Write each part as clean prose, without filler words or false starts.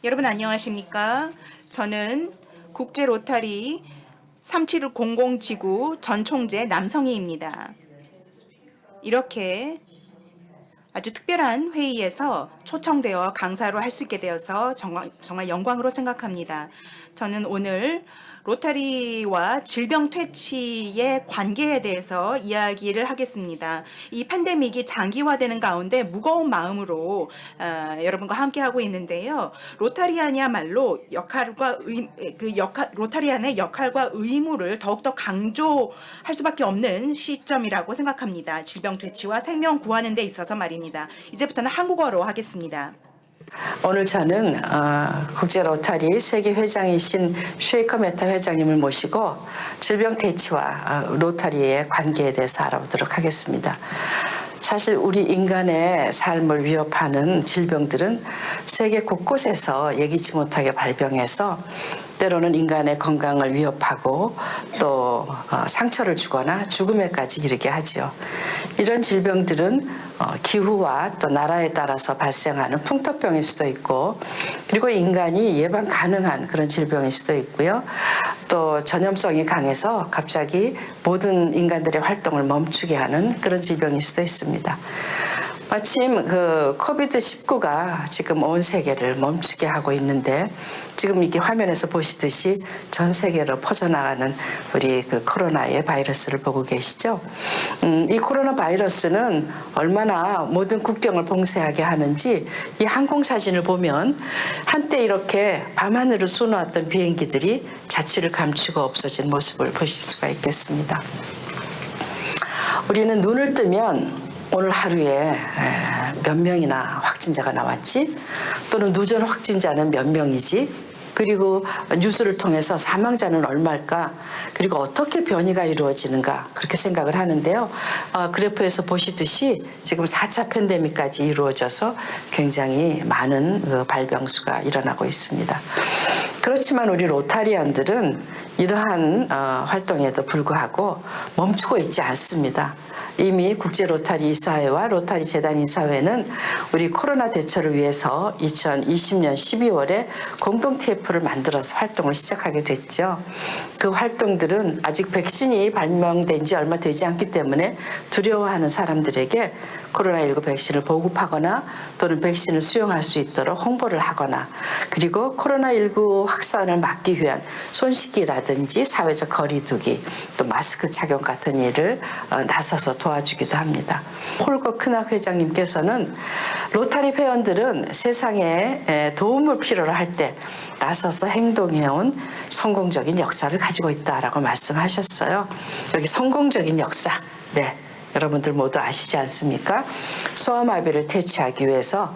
여러분 안녕하십니까? 저는 국제 로타리 3700 지구 전 총재 남성희입니다. 이렇게 아주 특별한 회의에서 초청되어 강사로 할 수 있게 되어서 정말 영광으로 생각합니다. 저는 오늘 로타리와 질병 퇴치의 관계에 대해서 이야기를 하겠습니다. 이 팬데믹이 장기화되는 가운데 무거운 마음으로 여러분과 함께하고 있는데요. 로타리안이야말로 로타리안의 역할과 의무를 더욱더 강조할 수밖에 없는 시점이라고 생각합니다. 질병 퇴치와 생명 구하는 데 있어서 말입니다. 이제부터는 한국어로 하겠습니다. 오늘 저는 국제 로타리 세계 회장이신 쉐이커 메타 회장님을 모시고 질병 퇴치와 로타리의 관계에 대해서 알아보도록 하겠습니다. 사실 우리 인간의 삶을 위협하는 질병들은 세계 곳곳에서 예기치 못하게 발병해서 때로는 인간의 건강을 위협하고 또 상처를 주거나 죽음에까지 이르게 하죠. 이런 질병들은 기후와 또 나라에 따라서 발생하는 풍토병일 수도 있고, 그리고 인간이 예방 가능한 그런 질병일 수도 있고요. 또 전염성이 강해서 갑자기 모든 인간들의 활동을 멈추게 하는 그런 질병일 수도 있습니다. 마침 코비드-19가 지금 온 세계를 멈추게 하고 있는데, 지금 이렇게 화면에서 보시듯이 전 세계로 퍼져나가는 우리 코로나의 바이러스를 보고 계시죠? 이 코로나 바이러스는 얼마나 모든 국경을 봉쇄하게 하는지 이 항공 사진을 보면 한때 이렇게 밤하늘을 쏘놓았던 비행기들이 자취를 감추고 없어진 모습을 보실 수가 있겠습니다. 우리는 눈을 뜨면 오늘 하루에 몇 명이나 확진자가 나왔지? 또는 누전 확진자는 몇 명이지? 그리고 뉴스를 통해서 사망자는 얼마일까? 그리고 어떻게 변이가 이루어지는가? 그렇게 생각을 하는데요. 그래프에서 보시듯이 지금 4차 팬데믹까지 이루어져서 굉장히 많은 발병수가 일어나고 있습니다. 그렇지만 우리 로타리안들은 이러한 활동에도 불구하고 멈추고 있지 않습니다. 이미 국제 로타리 이사회와 로타리 재단 이사회는 우리 코로나 대처를 위해서 2020년 12월에 공동 TF를 만들어서 활동을 시작하게 됐죠. 그 활동들은 아직 백신이 발명된 지 얼마 되지 않기 때문에 두려워하는 사람들에게 코로나19 백신을 보급하거나 또는 백신을 수용할 수 있도록 홍보를 하거나, 그리고 코로나19 확산을 막기 위한 손 씻기라든지 사회적 거리두기, 또 마스크 착용 같은 일을 나서서 도와주기도 합니다. 홀거 크낙 회장님께서는 로타리 회원들은 세상에 도움을 필요로 할 때 나서서 행동해온 성공적인 역사를 가지고 있다라고 말씀하셨어요. 여기 성공적인 역사, 네. 여러분들 모두 아시지 않습니까? 소아마비를 퇴치하기 위해서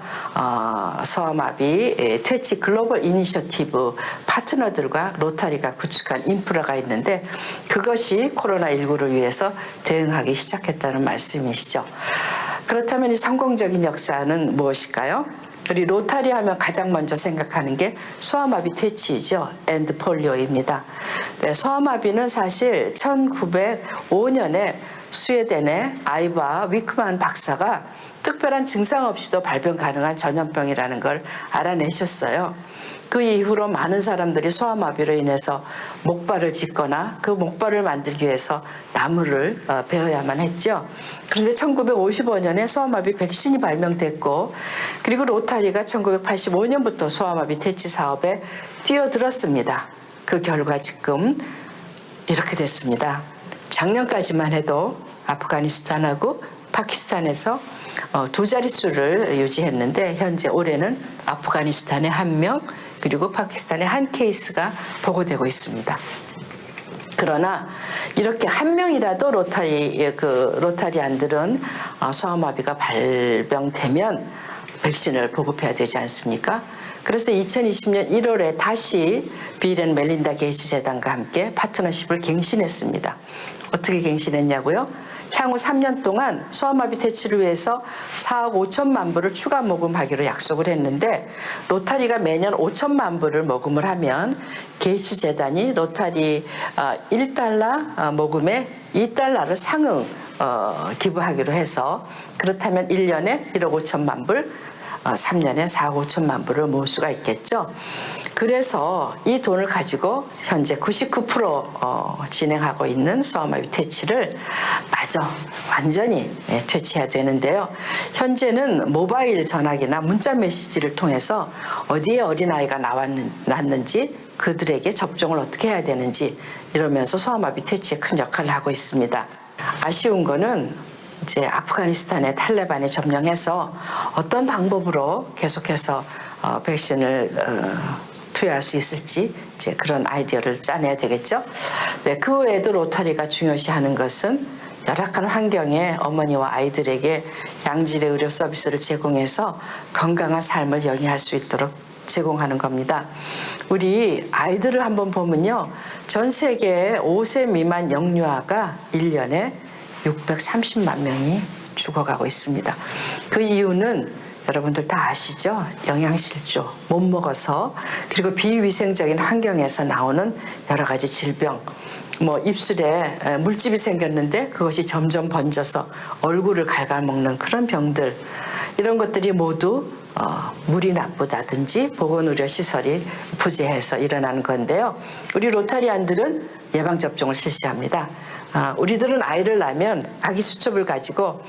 소아마비 퇴치 글로벌 이니셔티브 파트너들과 로타리가 구축한 인프라가 있는데, 그것이 코로나19를 위해서 대응하기 시작했다는 말씀이시죠. 그렇다면 이 성공적인 역사는 무엇일까요? 우리 로타리 하면 가장 먼저 생각하는 게 소아마비 퇴치이죠. 엔드 폴리오입니다. 네, 소아마비는 사실 1905년에 스웨덴의 아이바 위크만 박사가 특별한 증상 없이도 발병 가능한 전염병이라는 걸 알아내셨어요. 그 이후로 많은 사람들이 소아마비로 인해서 목발을 짚거나 그 목발을 만들기 위해서 나무를 베어야만 했죠. 그런데 1955년에 소아마비 백신이 발명됐고, 그리고 로타리가 1985년부터 소아마비 퇴치 사업에 뛰어들었습니다. 그 결과 지금 이렇게 됐습니다. 작년까지만 해도 아프가니스탄하고 파키스탄에서 두 자릿수를 유지했는데, 현재 올해는 아프가니스탄에 1명, 그리고 파키스탄에 1 케이스가 보고되고 있습니다. 그러나 이렇게 1명이라도 로타리안들은 소아마비가 발병되면 백신을 보급해야 되지 않습니까? 그래서 2020년 1월에 다시 빌 앤 멜린다 게이츠 재단과 함께 파트너십을 갱신했습니다. 어떻게 갱신했냐고요? 향후 3년 동안 소아마비 퇴치를 위해서 4억 5천만 불을 추가 모금하기로 약속을 했는데, 로타리가 매년 5천만 불을 모금을 하면 게이츠 재단이 로타리 1달러 모금에 2달러를 상응 기부하기로 해서, 그렇다면 1년에 1억 5천만 불, 3년에 4억 5천만 불을 모을 수가 있겠죠. 그래서 이 돈을 가지고 현재 99% 진행하고 있는 소아마비 퇴치를 마저 완전히 퇴치해야 되는데요. 현재는 모바일 전화기나 문자 메시지를 통해서 어디에 어린아이가 낳았는지 그들에게 접종을 어떻게 해야 되는지 이러면서 소아마비 퇴치에 큰 역할을 하고 있습니다. 아쉬운 거는 이제 아프가니스탄의 탈레반이 점령해서 어떤 방법으로 계속해서 백신을 투여할 수 있을지 이제 그런 아이디어를 짜내야 되겠죠. 네, 그 외에도 로타리가 중요시하는 것은 열악한 환경에 어머니와 아이들에게 양질의 의료 서비스를 제공해서 건강한 삶을 영위할 수 있도록 제공하는 겁니다. 우리 아이들을 한번 보면요. 전 세계 5세 미만 영유아가 1년에 630만 명이 죽어가고 있습니다. 그 이유는 여러분들 다 아시죠? 영양실조, 못 먹어서, 그리고 비위생적인 환경에서 나오는 여러 가지 질병, 입술에 물집이 생겼는데 그것이 점점 번져서 얼굴을 갉아먹는 그런 병들, 이런 것들이 모두 물이 나쁘다든지 보건의료시설이 부재해서 일어나는 건데요. 우리 로타리안들은 예방접종을 실시합니다. 우리들은 아이를 낳으면 아기 수첩을 가지고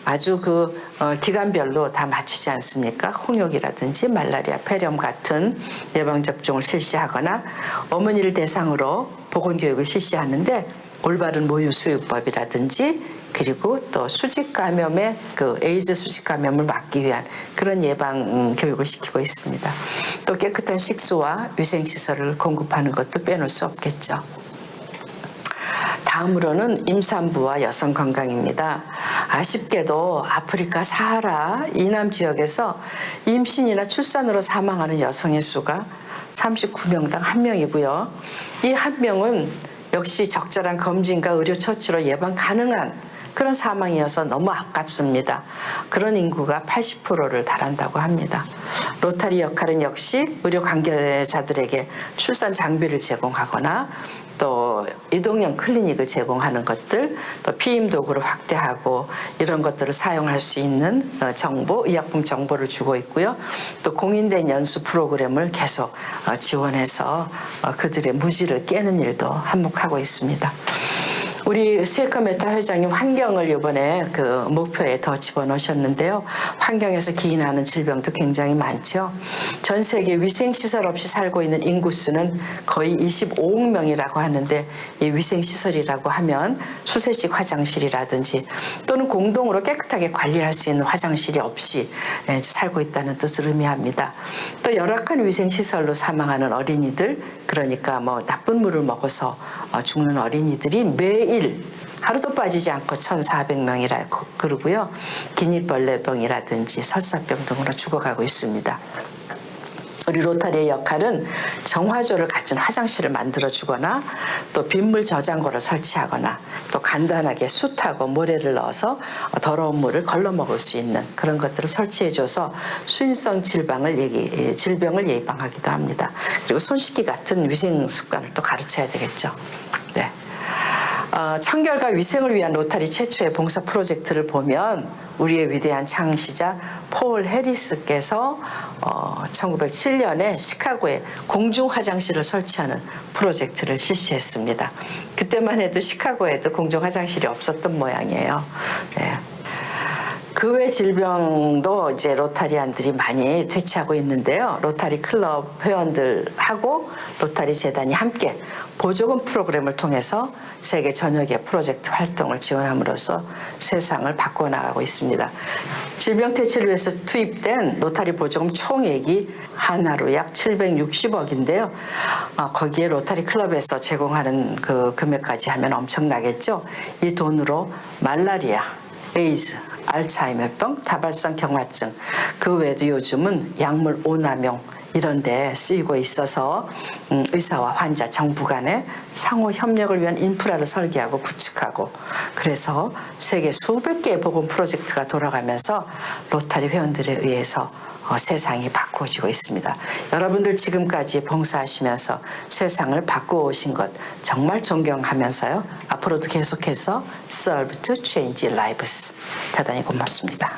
아주 기간별로 다 맞추지 않습니까? 홍역이라든지 말라리아, 폐렴 같은 예방접종을 실시하거나 어머니를 대상으로 보건교육을 실시하는데 올바른 모유 수유법이라든지 그리고 또 수직 감염의 에이즈 수직 감염을 막기 위한 그런 예방 교육을 시키고 있습니다. 또 깨끗한 식수와 위생시설을 공급하는 것도 빼놓을 수 없겠죠. 다음으로는 임산부와 여성 건강입니다. 아쉽게도 아프리카 사하라 이남 지역에서 임신이나 출산으로 사망하는 여성의 수가 39명당 1명이고요. 이 1명은 역시 적절한 검진과 의료 처치로 예방 가능한 그런 사망이어서 너무 아깝습니다. 그런 인구가 80%를 달한다고 합니다. 로타리 역할은 역시 의료 관계자들에게 출산 장비를 제공하거나 또 이동형 클리닉을 제공하는 것들, 또 피임 도구를 확대하고 이런 것들을 사용할 수 있는 정보, 의약품 정보를 주고 있고요. 또 공인된 연수 프로그램을 계속 지원해서 그들의 무지를 깨는 일도 한몫하고 있습니다. 우리 스웨커 메타 회장님 환경을 이번에 목표에 더 집어넣으셨는데요. 환경에서 기인하는 질병도 굉장히 많죠. 전 세계 위생시설 없이 살고 있는 인구수는 거의 25억 명이라고 하는데 이 위생시설이라고 하면 수세식 화장실이라든지 또는 공동으로 깨끗하게 관리할 수 있는 화장실이 없이 살고 있다는 뜻을 의미합니다. 또 열악한 위생시설로 사망하는 어린이들, 그러니까 나쁜 물을 먹어서 죽는 어린이들이 매일 하루도 빠지지 않고 1,400명이라고 그러고요. 기니벌레병이라든지 설사병 등으로 죽어가고 있습니다. 우리 로타리의 역할은 정화조를 갖춘 화장실을 만들어주거나 또 빗물 저장고를 설치하거나 또 간단하게 숯하고 모래를 넣어서 더러운 물을 걸러 먹을 수 있는 그런 것들을 설치해줘서 수인성 질병을 예방하기도 합니다. 그리고 손 씻기 같은 위생 습관을 또 가르쳐야 되겠죠. 네. 청결과 위생을 위한 로타리 최초의 봉사 프로젝트를 보면 우리의 위대한 창시자 폴 해리스께서 1907년에 시카고에 공중 화장실을 설치하는 프로젝트를 실시했습니다. 그때만 해도 시카고에도 공중 화장실이 없었던 모양이에요. 네. 그 외 질병도 이제 로타리안들이 많이 퇴치하고 있는데요. 로타리 클럽 회원들하고 로타리 재단이 함께 보조금 프로그램을 통해서 세계 전역의 프로젝트 활동을 지원함으로써 세상을 바꿔나가고 있습니다. 질병 퇴치를 위해서 투입된 로타리 보조금 총액이 하나로 약 760억인데요. 거기에 로타리 클럽에서 제공하는 그 금액까지 하면 엄청나겠죠. 이 돈으로 말라리아, 에이즈, 알츠하이머병, 다발성 경화증, 그 외에도 요즘은 약물 오남용 이런 데 쓰이고 있어서 의사와 환자, 정부 간의 상호 협력을 위한 인프라를 설계하고 구축하고 그래서 세계 수백 개의 보건 프로젝트가 돌아가면서 로타리 회원들에 의해서 세상이 바꾸어지고 있습니다. 여러분들 지금까지 봉사하시면서 세상을 바꾸어오신 것 정말 존경하면서요. 앞으로도 계속해서 Serve to Change Lives. 대단히 고맙습니다.